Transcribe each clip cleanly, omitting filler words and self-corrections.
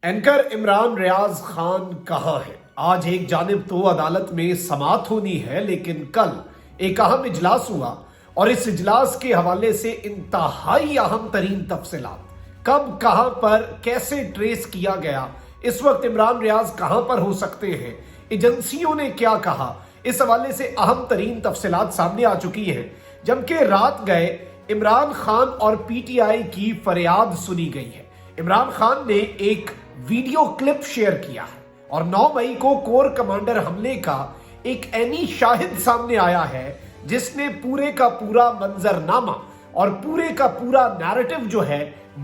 Anchor Imran ریاض خان کہاں ہے؟ آج ایک جانب تو عدالت میں سماعت ہونی ہے، لیکن کل ایک اہم اجلاس ہوا اور اس اجلاس کے حوالے سے انتہائی اہم ترین تفصیلات کب کہاں پر کیسے ٹریس کیا گیا، اس وقت عمران ریاض کہاں پر ہو سکتے ہیں، ایجنسیوں نے کیا کہا، اس حوالے سے اہم ترین تفصیلات سامنے آ چکی ہیں۔ جبکہ رات گئے عمران خان اور پی ٹی آئی کی فریاد سنی گئی ہے۔ عمران خان نے ایک ویڈیو کلپ شیئر کیا ہے اور 9 مئی کو کور کمانڈر حملے کا ایک عینی شاہد سامنے آیا ہے، جس نے پورے کا پورا منظرنامہ اور پورے کا پورا نیریٹو جو ہے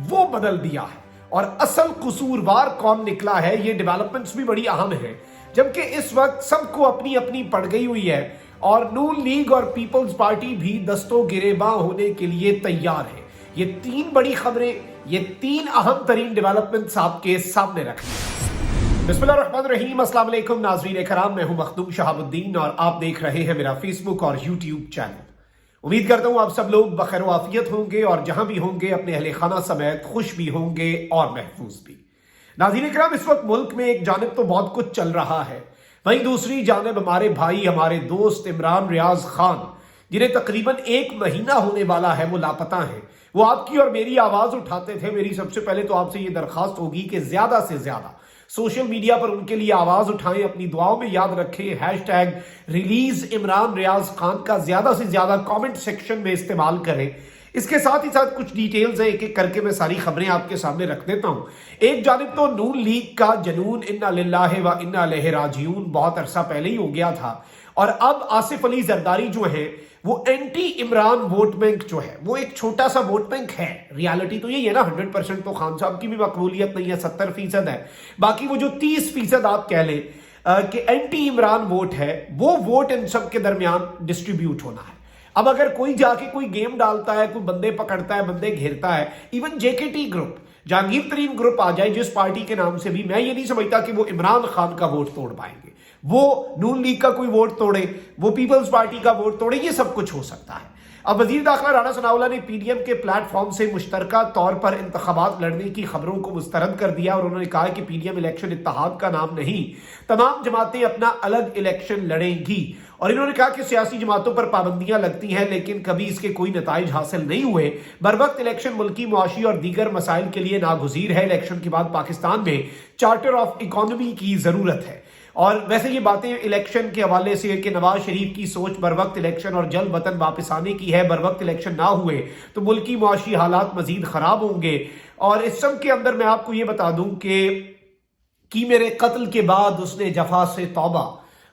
وہ بدل دیا ہے، اور اصل قصوروار کون نکلا ہے یہ ڈیولپمنٹس بھی بڑی اہم ہیں۔ جبکہ اس وقت سب کو اپنی اپنی پڑ گئی ہوئی ہے اور نون لیگ اور پیپلز پارٹی بھی دستوں گریباں ہونے کے لیے تیار ہے۔ یہ 3 بڑی خبریں، یہ 3 اہم ترین ڈیولپمنٹس آپ کے سامنے رکھیں۔ بسم اللہ الرحمن الرحیم، السلام علیکم ناظرین کرام، میں ہوں مخدوم شہاب الدین اور آپ دیکھ رہے ہیں میرا فیس بک اور یوٹیوب چینل۔ امید کرتا ہوں آپ سب لوگ بخیر و عافیت ہوں گے اور جہاں بھی ہوں گے اپنے اہل خانہ سمیت خوش بھی ہوں گے اور محفوظ بھی۔ ناظرین کرام، اس وقت ملک میں ایک جانب تو بہت کچھ چل رہا ہے، وہیں دوسری جانب ہمارے بھائی، ہمارے دوست عمران ریاض خان، جنہیں تقریباً 1 مہینہ ہونے والا ہے، وہ لاپتہ ہیں۔ وہ آپ کی اور میری آواز اٹھاتے تھے۔ میری سب سے پہلے تو آپ سے یہ درخواست ہوگی کہ زیادہ سے زیادہ سوشل میڈیا پر ان کے لیے آواز اٹھائیں، اپنی دعاؤں میں یاد رکھیں، #، ریلیز عمران ریاض خان کا زیادہ سے زیادہ کامنٹ سیکشن میں استعمال کریں۔ اس کے ساتھ ہی ساتھ کچھ ڈیٹیلز ہیں، ایک ایک کر کے میں ساری خبریں آپ کے سامنے رکھ دیتا ہوں۔ ایک جانب تو نون لیگ کا جنون انا للہ و انا الیہ راجعون بہت عرصہ پہلے ہی ہو گیا تھا، اور اب آصف علی زرداری جو ہے وہ اینٹی عمران ووٹ بینک جو ہے وہ ایک چھوٹا سا ووٹ بینک ہے۔ ریالٹی تو یہی ہے نا، 100% تو خان صاحب کی بھی مقبولیت نہیں ہے، 70% ہے، باقی وہ جو 30% آپ کہہ لیں کہ اینٹی عمران ووٹ ہے، وہ ووٹ ان سب کے درمیان ڈسٹریبیوٹ ہونا ہے۔ اب اگر کوئی جا کے کوئی گیم ڈالتا ہے، کوئی بندے پکڑتا ہے، بندے گھیرتا ہے، ایون JKT گروپ، جہانگیر ترین گروپ آ جائے جس پارٹی کے نام سے بھی، میں یہ نہیں سمجھتا کہ وہ عمران خان کا ووٹ توڑ پائیں گے۔ وہ نون لیگ کا کوئی ووٹ توڑے، وہ پیپلز پارٹی کا ووٹ توڑے، یہ سب کچھ ہو سکتا ہے۔ اب وزیر داخلہ رانا ثناءاللہ نے PDM کے پلیٹ فارم سے مشترکہ طور پر انتخابات لڑنے کی خبروں کو مسترد کر دیا، اور انہوں نے کہا کہ PDM الیکشن اتحاد کا نام نہیں، تمام جماعتیں اپنا الگ الیکشن لڑیں گی، اور انہوں نے کہا کہ سیاسی جماعتوں پر پابندیاں لگتی ہیں لیکن کبھی اس کے کوئی نتائج حاصل نہیں ہوئے۔ بروقت الیکشن ملکی معاشی اور دیگر مسائل کے لیے ناگزیر ہے۔ الیکشن کے بعد پاکستان میں چارٹر آف اکانومی کی ضرورت ہے۔ اور ویسے یہ باتیں الیکشن کے حوالے سے کہ نواز شریف کی سوچ بروقت الیکشن اور جلد وطن واپس آنے کی ہے، بروقت الیکشن نہ ہوئے تو ملکی معاشی حالات مزید خراب ہوں گے۔ اور اس سب کے اندر میں آپ کو یہ بتا دوں کہ کی میرے قتل کے بعد اس نے جفا سے توبہ،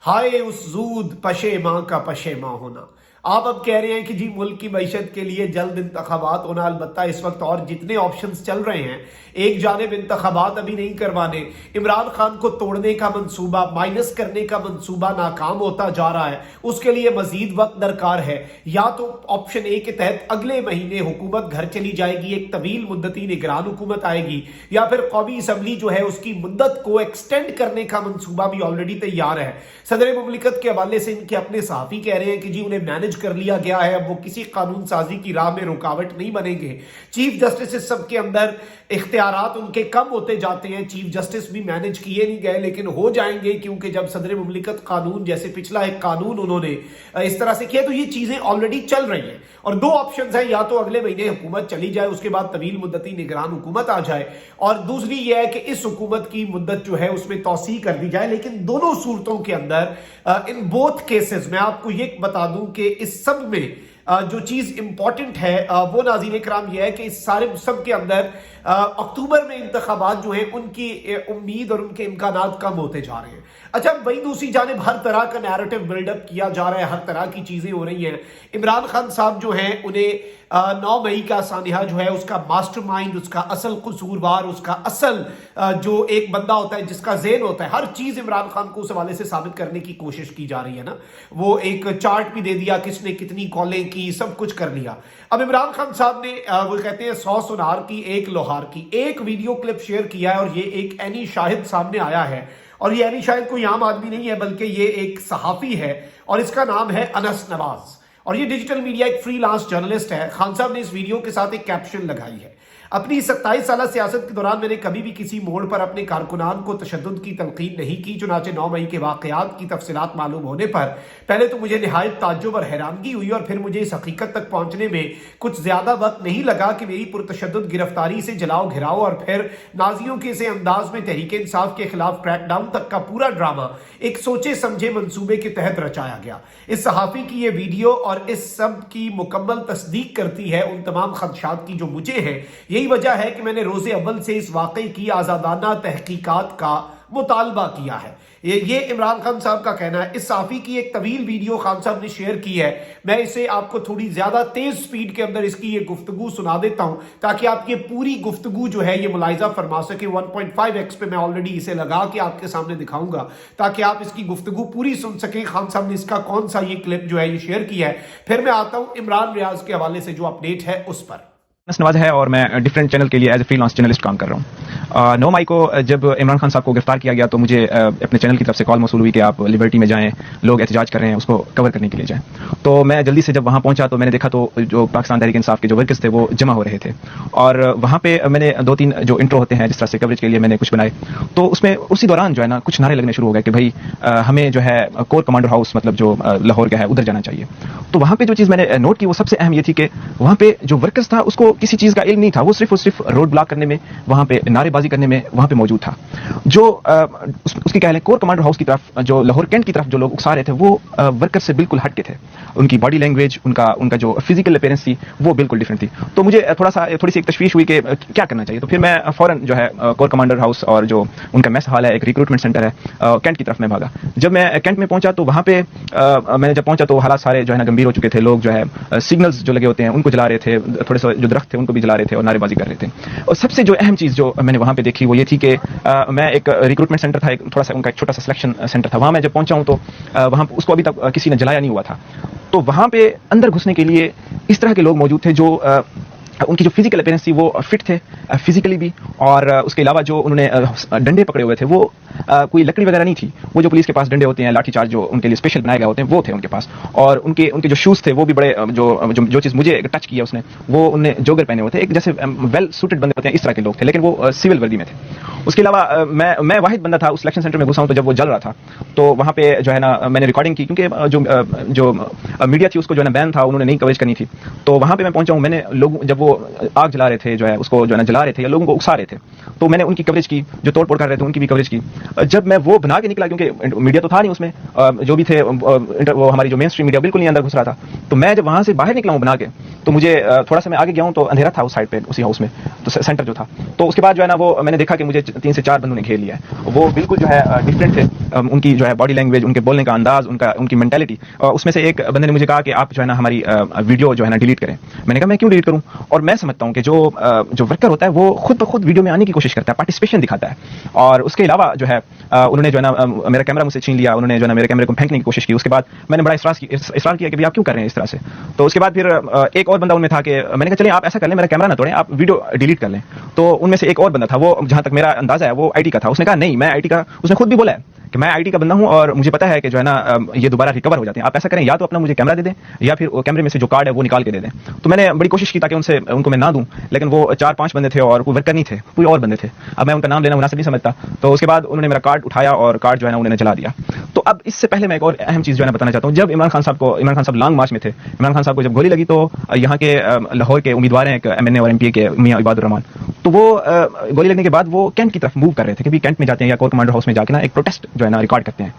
ہائے اس زود پشیماں کا پشیماں ہونا۔ آپ اب کہہ رہے ہیں کہ جی ملک کی معیشت کے لیے جلد انتخابات ہونا، البتہ اس وقت اور جتنے آپشنز چل رہے ہیں، ایک جانب انتخابات ابھی نہیں کروانے، عمران خان کو توڑنے کا منصوبہ، مائنس کرنے کا منصوبہ ناکام ہوتا جا رہا ہے، اس کے لیے مزید وقت درکار ہے۔ یا تو آپشن A کے تحت اگلے مہینے حکومت گھر چلی جائے گی، ایک طویل مدتی نگران حکومت آئے گی، یا پھر قومی اسمبلی جو ہے اس کی مدت کو ایکسٹینڈ کرنے کا منصوبہ بھی آلریڈی تیار ہے۔ صدر مملکت کے حوالے سے ان کے اپنے صحافی کہہ رہے ہیں کہ جی انہیں مینج کر لیا گیا ہے، اب وہ کسی قانون سازی کی راہ میں رکاوٹ نہیں بنیں گے۔ چیف جسٹس سب کے اندر اختیارات ان کے کم ہوتے جاتے ہیں، چیف جسٹس بھی مینج کیے نہیں گئے لیکن ہو جائیں گے، کیونکہ جب صدر مملکت قانون جیسے پچھلا ایک قانون انہوں نے اس طرح سے کیا تو یہ چیزیں آلریڈی چل رہی ہیں۔ اور 2 آپشنز ہیں، یا تو اگلے مہینے حکومت چلی جائے، اس کے بعد طویل مدتی نگران حکومت آ جائے، اور دوسری یہ ہے کہ اس حکومت کی مدت جو ہے اس میں توسیع کر دی جائے۔ لیکن دونوں صورتوں کے اندر ان بوتھ کیسز میں آپ کو یہ بتا دوں کہ اس سب میں جو چیز امپورٹنٹ ہے وہ ناظرین کرام یہ ہے کہ اس سارے سب کے اندر اکتوبر میں انتخابات جو ہیں ان کی امید اور ان کے امکانات کم ہوتے جا رہے ہیں۔ اچھا، وہی دوسری جانب ہر طرح کا نیریٹو بلڈ اپ کیا جا رہا ہے، ہر طرح کی چیزیں ہو رہی ہیں۔ عمران خان صاحب جو ہیں انہیں 9 مئی کا سانحہ جو ہے اس کا ماسٹر مائنڈ، اس کا اصل قصوروار، اس کا اصل جو ایک بندہ ہوتا ہے جس کا ذہن ہوتا ہے، ہر چیز عمران خان کو اس حوالے سے ثابت کرنے کی کوشش کی جا رہی ہے نا۔ وہ ایک چارٹ بھی دے دیا، کس نے کتنی کالیں کی، سب کچھ کر لیا۔ اب عمران خان صاحب نے وہ کہتے ہیں 100 سونار کی 1 لوہار کی ایک ویڈیو کلپ شیئر کیا ہے، اور یہ ایک عینی شاہد سامنے آیا ہے، اور یہ عینی شاہد کوئی عام آدمی نہیں ہے بلکہ یہ ایک صحافی ہے، اور اس کا نام ہے انس نواز، اور یہ ڈیجیٹل میڈیا ایک فری لانس جرنلسٹ ہے۔ خان صاحب نے اس ویڈیو کے ساتھ ایک کیپشن لگائی ہے۔ اپنی 27 سالہ سیاست کے دوران میں نے کبھی بھی کسی موڑ پر اپنے کارکنان کو تشدد کی تلقین نہیں کی، چنانچہ 9 مئی کے واقعات کی تفصیلات معلوم ہونے پر پہلے تو مجھے نہایت تعجب اور حیرانگی ہوئی، اور پھر مجھے اس حقیقت تک پہنچنے میں کچھ زیادہ وقت نہیں لگا کہ میری پرتشدد گرفتاری سے جلاؤ گھراؤ اور پھر نازیوں کے اسے انداز میں تحریک انصاف کے خلاف کریک ڈاؤن تک کا پورا ڈرامہ ایک سوچے سمجھے منصوبے کے تحت رچایا گیا۔ اس صحافی کی یہ ویڈیو اور اس سب کی مکمل تصدیق کرتی ہے ان تمام خدشات کی جو مجھے ہیں۔ یہی وجہ ہے کہ میں نے روز اول سے اس واقعے کی آزادانہ تحقیقات کا مطالبہ کیا ہے۔ یہ عمران خان صاحب کا کہنا ہے۔ اس صحافی کی ایک طویل ویڈیو خان صاحب نے شیئر کی ہے، میں اسے آپ کو تھوڑی زیادہ تیز سپیڈ کے اندر اس کی یہ گفتگو سنا دیتا ہوں تاکہ آپ یہ پوری گفتگو جو ہے یہ ملاحظہ فرما سکیں۔ 1.5x پہ میں آلریڈی اسے لگا کے آپ کے سامنے دکھاؤں گا تاکہ آپ اس کی گفتگو پوری سن سکیں۔ خان صاحب نے اس کا کون سا یہ کلپ جو ہے یہ شیئر کیا ہے۔ پھر میں آتا ہوں عمران ریاض کے حوالے سے جو اپڈیٹ ہے اس پر۔ نواز ہے اور میں ڈیفرنٹ چینل کے لیے as a freelance journalist کام کر رہا ہوں۔ 9 مئی کو جب عمران خان صاحب کو گرفتار کیا گیا تو مجھے اپنے چینل کی طرف سے کال موصول ہوئی کہ آپ لبرٹی میں جائیں، لوگ احتجاج کر رہے ہیں، اس کو کور کرنے کے لیے جائیں۔ تو میں جلدی سے جب وہاں پہنچا تو میں نے دیکھا تو جو پاکستان تحریک انصاف کے جو ورکرز تھے وہ جمع ہو رہے تھے، اور وہاں پہ میں نے 2-3 جو انٹرو ہوتے ہیں جس طرح سے کوریج کے لیے میں نے کچھ بنائے، تو اس میں اسی دوران جو ہے نا کچھ نعرے لگنے شروع ہو گئے کہ بھائی ہمیں جو ہے کور کمانڈر ہاؤس مطلب جو لاہور کا ہے ادھر جانا چاہیے۔ تو وہاں پہ جو چیز میں نے نوٹ کی وہ سب سے اہم یہ تھی کہ وہاں پہ جو ورکرز تھا اس کو کسی چیز کا علم نہیں تھا، وہ صرف روڈ بلاک کرنے میں، وہاں پہ نعرے بازی کرنے میں وہاں پہ موجود تھا۔ جو اس کی کہہ لیں کور کمانڈر ہاؤس کی طرف جو لاہور کینٹ کی طرف جو لوگ اکسا رہے تھے وہ ورکر سے بالکل ہٹ کے تھے، ان کی باڈی لینگویج، ان کا جو فزیکل اپیرنس تھی وہ بالکل ڈفرینٹ تھی۔ تو مجھے تھوڑی سی ایک تشویش ہوئی کہ کیا کرنا چاہیے۔ تو پھر میں فوراً جو ہے کور کمانڈر ہاؤس اور جو ان کا میس ہال ہے، ایک ریکروٹمنٹ سینٹر ہے، کینٹ کی طرف میں بھاگا۔ جب میں کینٹ میں پہنچا تو وہاں پہ میں جب پہنچا تو حالات سارے جو ہے نا گمبھیر ہو چکے تھے، لوگ جو ہے سگنلز جو لگے ہوتے ہیں ان کو جلا رہے تھے، تھوڑے سے جو درخت تھے ان کو بھی جلا رہے تھے اور نعرے بازی کر رہے تھے۔ اور سب سے جو اہم چیز جو میں نے وہاں پہ دیکھی وہ یہ تھی کہ میں ایک ریکروٹمنٹ سینٹر تھا، ایک تھوڑا سا ان کا ایک چھوٹا سا سلیکشن سینٹر تھا، وہاں میں جب پہنچا ہوں تو وہاں اس کو ابھی تک کسی نے جلایا نہیں ہوا تھا۔ تو وہاں پہ اندر گھسنے کے لیے اس طرح کے لوگ موجود تھے جو ان کی جو فزیکل اپیرنس تھی وہ فٹ تھے فزیکلی بھی، اور اس کے علاوہ جو انہوں نے ڈنڈے پکڑے ہوئے تھے وہ کوئی لکڑی وغیرہ نہیں تھی، وہ جو پولیس کے پاس ڈنڈے ہوتے ہیں، لاٹھی چارج جو ان کے لیے اسپیشل بنائے گئے ہوتے ہیں وہ تھے ان کے پاس، اور ان کے جو شوز تھے وہ بھی بڑے جو چیز مجھے ٹچ کیا اس نے وہ انہوں نے جوگر پہنے ہوئے تھے، ایک جیسے ویل سوٹڈ بندے ہوتے ہیں اس طرح کے لوگ تھے، لیکن وہ سول وردی میں تھے۔ اس کے علاوہ میں واحد بندہ تھا اس سلیکشن سینٹر میں گھسا ہوں تو جب وہ جل رہا تھا تو وہاں پہ جو ہے نا میں نے ریکارڈنگ کی، کیونکہ جو میڈیا تھی اس کو جو ہے نا بین تھا، انہوں نے نہیں کوریج کرنی تھی۔ تو وہاں پہ میں پہنچا ہوں، میں نے لوگ جب وہ آگ جلا رہے تھے جو ہے اس کو جو ہے نا جلا رہے تھے یا لوگوں کو اکسا رہے تھے تو میں نے ان کی کوریج کی، جو توڑ پھوڑ کر رہے تھے ان کی بھی کوریج کی۔ جب میں وہ بنا کے نکلا کیونکہ میڈیا تو تھا نہیں اس میں، جو بھی تھے وہ ہماری جو مین اسٹریم میڈیا بالکل نہیں اندر گھس رہا تھا، تو میں جب وہاں سے باہر نکلا ہوں بنا کے تو مجھے تھوڑا سا میں آگے گیا ہوں تو اندھیرا تھا اس سائڈ پہ اسی ہاؤس میں، تو سینٹر جو تھا، تو اس کے بعد جو ہے نا وہ میں نے دیکھا کہ مجھے 3 سے 4 بندوں نے گھیر لیا ہے، وہ بالکل جو ہے ڈفرینٹ تھے، ان کی جو ہے باڈی لینگویج، ان کے بولنے کا انداز، ان کی مینٹلٹی۔ اس میں سے ایک بندے نے مجھے کہا کہ آپ جو ہے نا ہماری ویڈیو جو ہے نا ڈیلیٹ کریں۔ میں نے کہا میں کیوں ڈیلیٹ کروں؟ اور میں سمجھتا ہوں کہ جو ورکر ہوتا ہے وہ خود بخود ویڈیو میں آنے کی کوشش کرتا ہے، پارٹیسپیشن دکھاتا ہے، اور اس کے علاوہ جو ہے انہوں نے جو ہے نا میرا کیمرہ مجھ سے چھین لیا، انہوں نے جو ہے نا میرے کیمرے کو پھینکنے کی کوشش کی۔ اس کے بعد میں نے بڑا اصرار کیا کہ آپ کیوں کر رہے ہیں اس طرح سے؟ تو اس کے بعد پھر ایک اور بندہ ان میں تھا کہ میں نے کہا چلیں آپ ایسا کر لیں، میرا کیمرہ نہ توڑیں، آپ ویڈیو ڈیلیٹ کر لیں۔ تو ان میں سے ایک اور بندہ تھا، وہ جہاں تک میرا اندازہ ہے وہ آئی ٹی کا تھا، اس نے کہا نہیں میں آئی ٹی کا، اس نے خود بھی بولا ہے کہ میں آئی ٹی کا بندہ ہوں اور مجھے پتا ہے کہ جو ہے نا یہ دوبارہ ریکور ہو جاتے ہیں، آپ ایسا کریں یا تو اپنا مجھے کیمرہ دے دیں یا پھر کیمرے میں سے جو کارڈ ہے وہ نکال کے دے دیں۔ تو میں نے بڑی کوشش کی تاکہ ان کو میں نہ دوں، لیکن وہ 4-5 بندے تھے اور کوئی ورکر نہیں تھے، کوئی اور بندے تھے، اب میں ان کا نام لینا مناسب نہیں سمجھتا۔ تو اس کے بعد انہوں نے میرا کارڈ اٹھایا اور کارڈ جو ہے نا انہوں نے جلا دیا۔ تو اب اس سے پہلے میں ایک اور اہم چیز جو ہے نا بتانا چاہتا ہوں، جب عمران خان صاحب لانگ مارچ میں تھے، عمران خان صاحب کو جب گولی لگی تو یہاں کے لاہور کے امیدوار ہیں ایک ایم این اے اور ایم پی اے کے میاں عباد الرحمان، تو وہ گولی لگنے کے بعد وہ کینٹ کی طرف موو کر رہے تھے، کیونکہ کینٹ میں جاتے ہیں یا کور کمانڈر ہاؤس میں جا کے نا ایک پروٹیسٹ جو ہے نا ریکارڈ کرتے ہیں۔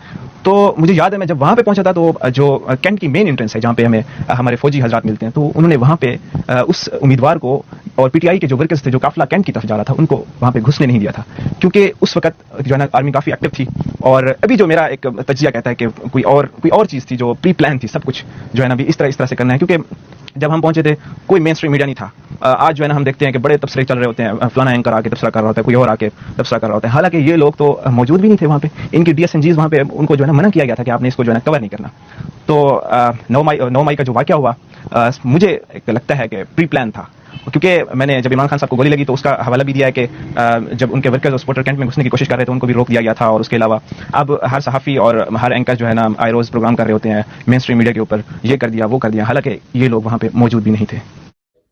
تو مجھے یاد ہے میں جب وہاں پہ پہنچا تھا تو جو کینٹ کی مین انٹرنس ہے جہاں پہ ہمارے فوجی حضرات ملتے ہیں، تو انہوں نے وہاں پہ اس امیدوار کو اور پی ٹی آئی کے جو ورکرز تھے جو قافلہ کینٹ کی طرف جا رہا تھا ان کو وہاں پہ گھسنے نہیں دیا تھا، کیونکہ اس وقت جو ہے نا آرمی کافی ایکٹیو تھی، اور ابھی جو میرا ایک تجزیہ کہتا ہے کہ کوئی اور چیز تھی جو پری پلان تھی، سب کچھ جو ہے نا بھی اس طرح سے کرنا ہے، کیونکہ جب ہم پہنچے تھے کوئی مین اسٹریم میڈیا نہیں تھا۔ آج جو ہے نا ہم دیکھتے ہیں کہ بڑے تبصرے چل رہے ہوتے ہیں، فلانا اینکر آ کے تبصرہ کر رہا ہوتا ہے، کوئی اور آ کے تبصرہ کر رہا ہوتا ہے، حالانکہ یہ لوگ تو موجود بھی نہیں تھے وہاں پہ، ان کی ڈی ایس این جیز وہاں پہ ان کو جو ہے نا منع کیا گیا تھا کہ آپ نے اس کو جو ہے نا کور نہیں کرنا۔ تو 9 مئی کا جو واقعہ ہوا مجھے لگتا ہے کہ پری پلان تھا، کیونکہ میں نے جب عمران خان صاحب کو گولی لگی تو اس کا حوالہ بھی دیا ہے کہ جب ان کے ورکرز اور سپورٹر کینٹ میں گھسنے کی کوشش کر رہے تھے ان کو بھی روک دیا گیا تھا، اور اس کے علاوہ اب ہر صحافی اور ہر اینکر جو ہے نا آئی روز پروگرام کر رہے ہوتے ہیں مین اسٹریم میڈیا کے اوپر، یہ کر دیا وہ کر دیا، حالانکہ یہ لوگ وہاں پہ موجود بھی نہیں تھے۔